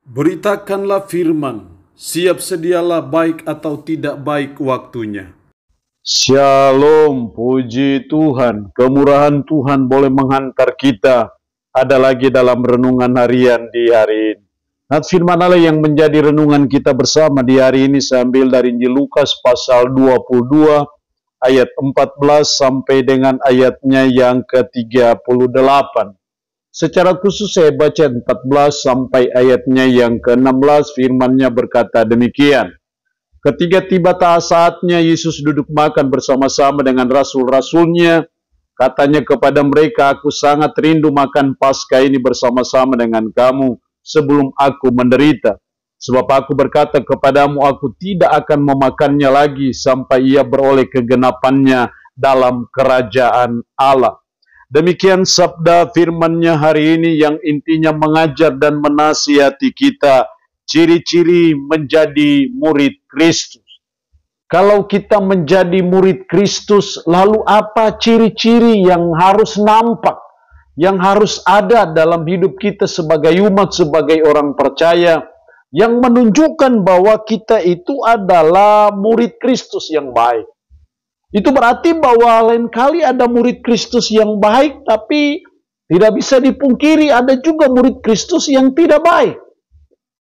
Beritakanlah firman, siap sedialah baik atau tidak baik waktunya. Shalom, puji Tuhan, kemurahan Tuhan boleh menghantar kita. Ada lagi dalam renungan harian di hari ini. Nah, firman Allah yang menjadi renungan kita bersama di hari ini saya ambil dari Injil Lukas pasal 22 ayat 14 sampai dengan ayatnya yang ke-38. Secara khusus saya baca 14 sampai ayatnya yang ke-16, firman-Nya berkata demikian. Ketika tiba saatnya Yesus duduk makan bersama-sama dengan rasul-rasulnya, katanya kepada mereka, "Aku sangat rindu makan Paskah ini bersama-sama dengan kamu sebelum aku menderita. Sebab aku berkata kepadamu, aku tidak akan memakannya lagi sampai ia beroleh kegenapannya dalam kerajaan Allah." Demikian sabda firman-Nya hari ini yang intinya mengajar dan menasihati kita ciri-ciri menjadi murid Kristus. Kalau kita menjadi murid Kristus, lalu apa ciri-ciri yang harus nampak, yang harus ada dalam hidup kita sebagai umat, sebagai orang percaya, yang menunjukkan bahwa kita itu adalah murid Kristus yang baik. Itu berarti bahwa lain kali ada murid Kristus yang baik, tapi tidak bisa dipungkiri ada juga murid Kristus yang tidak baik.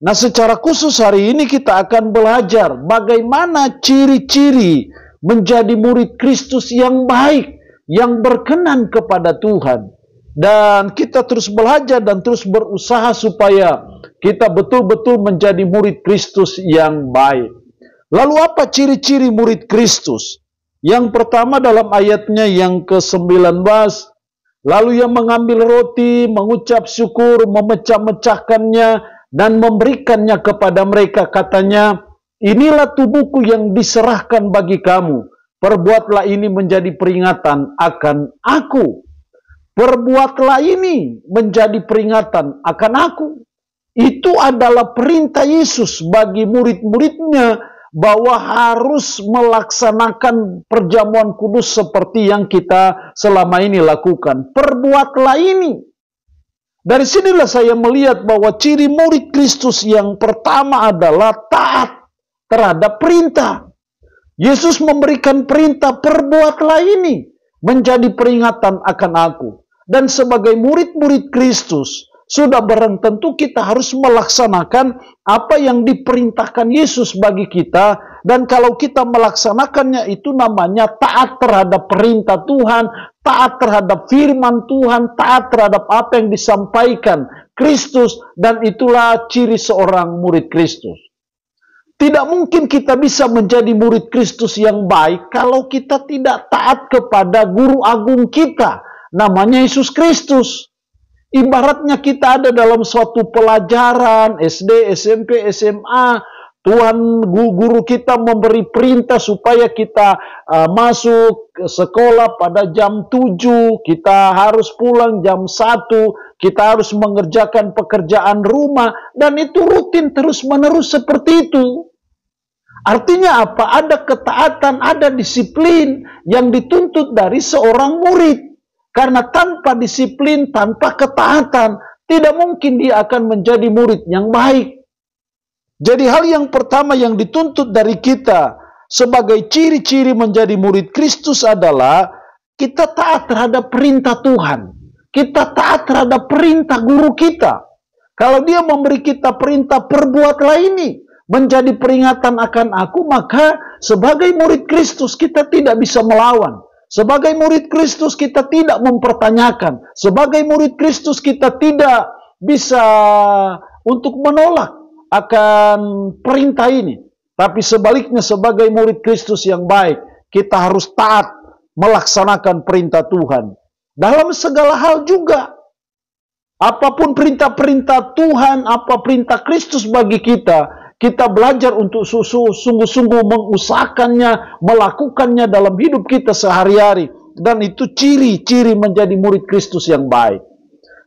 Nah, secara khusus hari ini kita akan belajar bagaimana ciri-ciri menjadi murid Kristus yang baik, yang berkenan kepada Tuhan. Dan kita terus belajar dan terus berusaha supaya kita betul-betul menjadi murid Kristus yang baik. Lalu apa ciri-ciri murid Kristus? Yang pertama dalam ayatnya yang ke-19, lalu ia mengambil roti, mengucap syukur, memecah-mecahkannya, dan memberikannya kepada mereka. Katanya, "Inilah tubuhku yang diserahkan bagi kamu. Perbuatlah ini menjadi peringatan akan aku." Perbuatlah ini menjadi peringatan akan aku. Itu adalah perintah Yesus bagi murid-muridnya, bahwa harus melaksanakan perjamuan kudus seperti yang kita selama ini lakukan. Perbuatlah ini. Dari sinilah saya melihat bahwa ciri murid Kristus yang pertama adalah taat terhadap perintah. Yesus memberikan perintah, perbuatlah ini menjadi peringatan akan aku. Dan sebagai murid-murid Kristus, sudah barang tentu kita harus melaksanakan apa yang diperintahkan Yesus bagi kita. Dan kalau kita melaksanakannya, itu namanya taat terhadap perintah Tuhan, taat terhadap firman Tuhan, taat terhadap apa yang disampaikan Kristus. Dan itulah ciri seorang murid Kristus. Tidak mungkin kita bisa menjadi murid Kristus yang baik kalau kita tidak taat kepada guru agung kita, namanya Yesus Kristus. Ibaratnya kita ada dalam suatu pelajaran SD, SMP, SMA, Tuhan guru kita memberi perintah supaya kita masuk ke sekolah pada jam 7, kita harus pulang jam 1, kita harus mengerjakan pekerjaan rumah, dan itu rutin terus-menerus seperti itu. Artinya apa? Ada ketaatan, ada disiplin yang dituntut dari seorang murid. Karena tanpa disiplin, tanpa ketaatan, tidak mungkin dia akan menjadi murid yang baik. Jadi hal yang pertama yang dituntut dari kita sebagai ciri-ciri menjadi murid Kristus adalah kita taat terhadap perintah Tuhan. Kita taat terhadap perintah guru kita. Kalau dia memberi kita perintah, perbuatlah ini menjadi peringatan akan aku, maka sebagai murid Kristus kita tidak bisa melawan. Sebagai murid Kristus kita tidak mempertanyakan. Sebagai murid Kristus kita tidak bisa untuk menolak akan perintah ini. Tapi sebaliknya sebagai murid Kristus yang baik, kita harus taat melaksanakan perintah Tuhan. Dalam segala hal juga. Apapun perintah-perintah Tuhan, apa perintah Kristus bagi kita, kita belajar untuk sungguh-sungguh mengusahakannya, melakukannya dalam hidup kita sehari-hari. Dan itu ciri-ciri menjadi murid Kristus yang baik.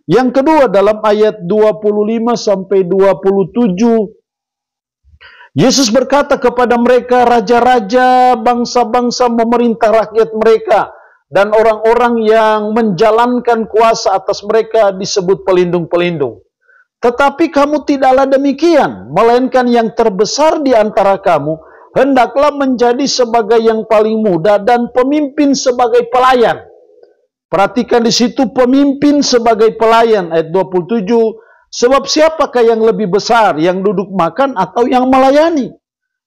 Yang kedua dalam ayat 25 sampai 27, Yesus berkata kepada mereka, raja-raja, bangsa-bangsa memerintah rakyat mereka. Dan orang-orang yang menjalankan kuasa atas mereka disebut pelindung-pelindung. Tetapi kamu tidaklah demikian, melainkan yang terbesar di antara kamu hendaklah menjadi sebagai yang paling muda dan pemimpin sebagai pelayan. Perhatikan di situ, pemimpin sebagai pelayan, ayat 27. Sebab siapakah yang lebih besar, yang duduk makan atau yang melayani?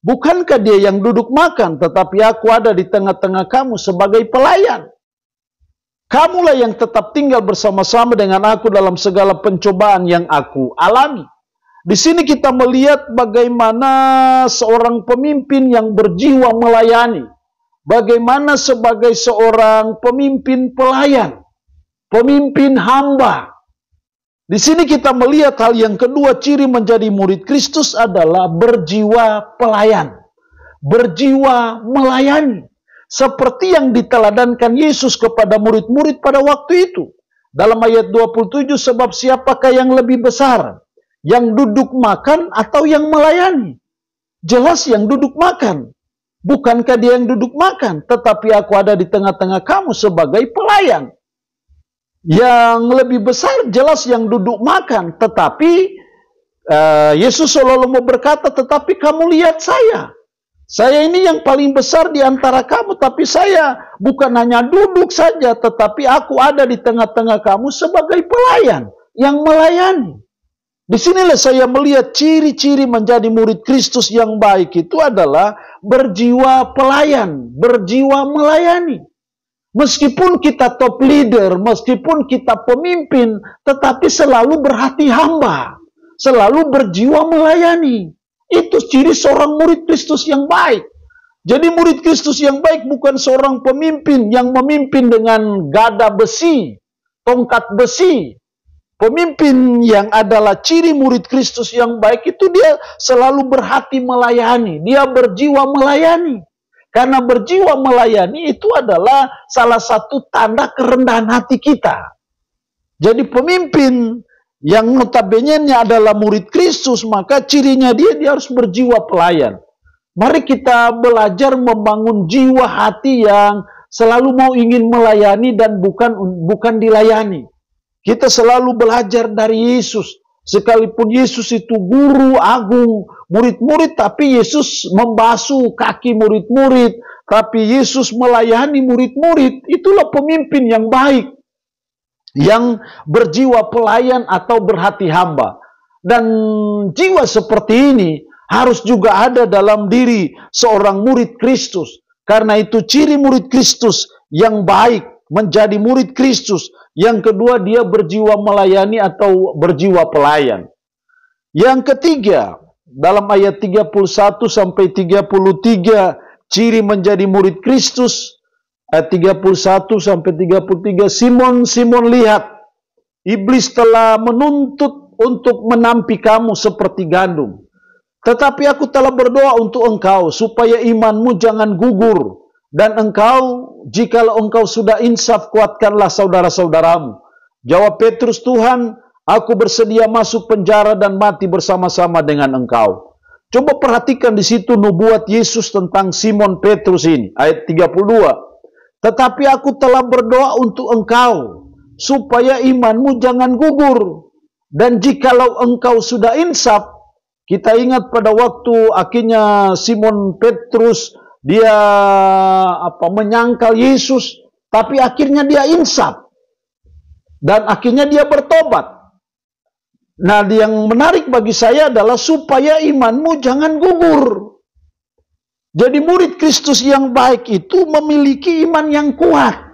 Bukankah dia yang duduk makan, tetapi aku ada di tengah-tengah kamu sebagai pelayan. Kamulah yang tetap tinggal bersama-sama dengan aku dalam segala pencobaan yang aku alami. Di sini kita melihat bagaimana seorang pemimpin yang berjiwa melayani. Bagaimana sebagai seorang pemimpin pelayan, pemimpin hamba. Di sini kita melihat hal yang kedua, ciri menjadi murid Kristus adalah berjiwa pelayan, berjiwa melayani. Seperti yang diteladankan Yesus kepada murid-murid pada waktu itu. Dalam ayat 27, sebab siapakah yang lebih besar? Yang duduk makan atau yang melayani? Jelas yang duduk makan. Bukankah dia yang duduk makan? Tetapi aku ada di tengah-tengah kamu sebagai pelayan. Yang lebih besar jelas yang duduk makan. Tetapi Yesus selalu mau berkata, tetapi kamu lihat saya. Saya ini yang paling besar di antara kamu, tapi saya bukan hanya duduk saja, tetapi aku ada di tengah-tengah kamu sebagai pelayan yang melayani. Di sinilah saya melihat ciri-ciri menjadi murid Kristus yang baik itu adalah berjiwa pelayan, berjiwa melayani. Meskipun kita top leader, meskipun kita pemimpin, tetapi selalu berhati hamba, selalu berjiwa melayani. Itu ciri seorang murid Kristus yang baik. Jadi murid Kristus yang baik bukan seorang pemimpin yang memimpin dengan gada besi, tongkat besi. Pemimpin yang adalah ciri murid Kristus yang baik itu dia selalu berhati melayani. Dia berjiwa melayani. Karena berjiwa melayani itu adalah salah satu tanda kerendahan hati kita. Jadi pemimpin yang notabene-nya adalah murid Kristus, maka cirinya dia harus berjiwa pelayan. Mari kita belajar membangun jiwa hati yang selalu mau ingin melayani dan bukan dilayani. Kita selalu belajar dari Yesus. Sekalipun Yesus itu guru agung, murid-murid, tapi Yesus membasuh kaki murid-murid, tapi Yesus melayani murid-murid. Itulah pemimpin yang baik, yang berjiwa pelayan atau berhati hamba. Dan jiwa seperti ini harus juga ada dalam diri seorang murid Kristus. Karena itu ciri murid Kristus yang baik, menjadi murid Kristus. Yang kedua, dia berjiwa melayani atau berjiwa pelayan. Yang ketiga, dalam ayat 31 sampai 33, ciri menjadi murid Kristus. Ayat 31 sampai 33, Simon, lihat, iblis telah menuntut untuk menampi kamu seperti gandum. Tetapi aku telah berdoa untuk engkau, supaya imanmu jangan gugur. Dan engkau, jikalau engkau sudah insaf, kuatkanlah saudara-saudaramu. Jawab Petrus, Tuhan, aku bersedia masuk penjara dan mati bersama-sama dengan engkau. Coba perhatikan di situ nubuat Yesus tentang Simon Petrus ini. Ayat 32. Tetapi aku telah berdoa untuk engkau, supaya imanmu jangan gugur. Dan jikalau engkau sudah insaf, kita ingat pada waktu akhirnya Simon Petrus, dia menyangkal Yesus, tapi akhirnya dia insaf. Dan akhirnya dia bertobat. Nah, yang menarik bagi saya adalah supaya imanmu jangan gugur. Jadi murid Kristus yang baik itu memiliki iman yang kuat.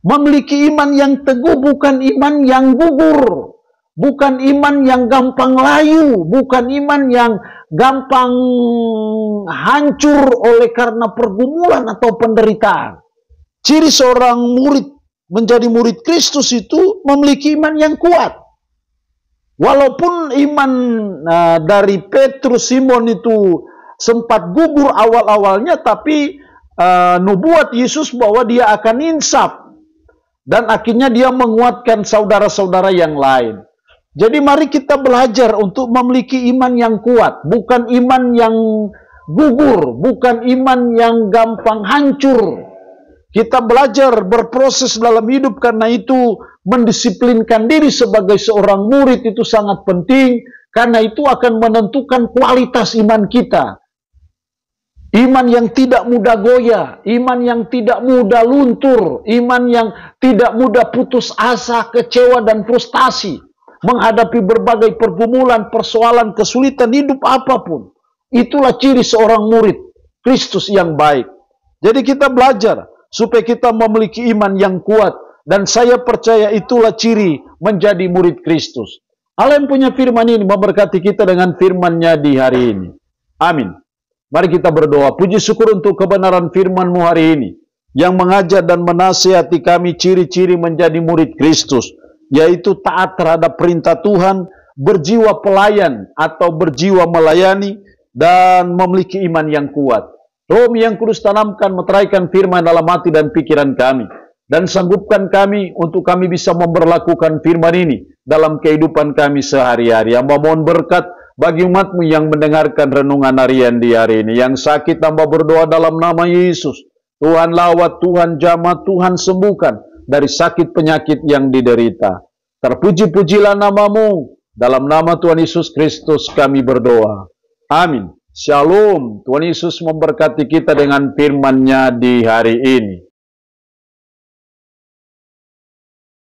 Memiliki iman yang teguh, bukan iman yang gugur. Bukan iman yang gampang layu. Bukan iman yang gampang hancur oleh karena pergumulan atau penderitaan. Ciri seorang murid menjadi murid Kristus itu memiliki iman yang kuat. Walaupun iman dari Petrus, Simon itu sempat gugur awal-awalnya, tapi nubuat Yesus bahwa dia akan insaf. Dan akhirnya dia menguatkan saudara-saudara yang lain. Jadi mari kita belajar untuk memiliki iman yang kuat. Bukan iman yang gugur. Bukan iman yang gampang hancur. Kita belajar berproses dalam hidup, karena itu mendisiplinkan diri sebagai seorang murid itu sangat penting, karena itu akan menentukan kualitas iman kita. Iman yang tidak mudah goyah, iman yang tidak mudah luntur, iman yang tidak mudah putus asa, kecewa, dan frustasi menghadapi berbagai pergumulan, persoalan, kesulitan hidup apapun. Itulah ciri seorang murid Kristus yang baik. Jadi kita belajar supaya kita memiliki iman yang kuat, dan saya percaya itulah ciri menjadi murid Kristus. Allah yang punya firman ini memberkati kita dengan firman-Nya di hari ini. Amin. Mari kita berdoa. Puji syukur untuk kebenaran firman-Mu hari ini, yang mengajar dan menasihati kami ciri-ciri menjadi murid Kristus, yaitu taat terhadap perintah Tuhan, berjiwa pelayan atau berjiwa melayani, dan memiliki iman yang kuat. Roh yang Kudus tanamkan, meteraikan firman dalam hati dan pikiran kami, dan sanggupkan kami untuk kami bisa memberlakukan firman ini dalam kehidupan kami sehari-hari. Hamba mohon berkat bagi umat-Mu yang mendengarkan renungan harian di hari ini. Yang sakit hamba berdoa dalam nama Yesus, Tuhan lawat, Tuhan jamah, Tuhan sembuhkan dari sakit penyakit yang diderita. Terpuji-pujilah nama-Mu. Dalam nama Tuhan Yesus Kristus kami berdoa. Amin. Shalom. Tuhan Yesus memberkati kita dengan firman-Nya di hari ini.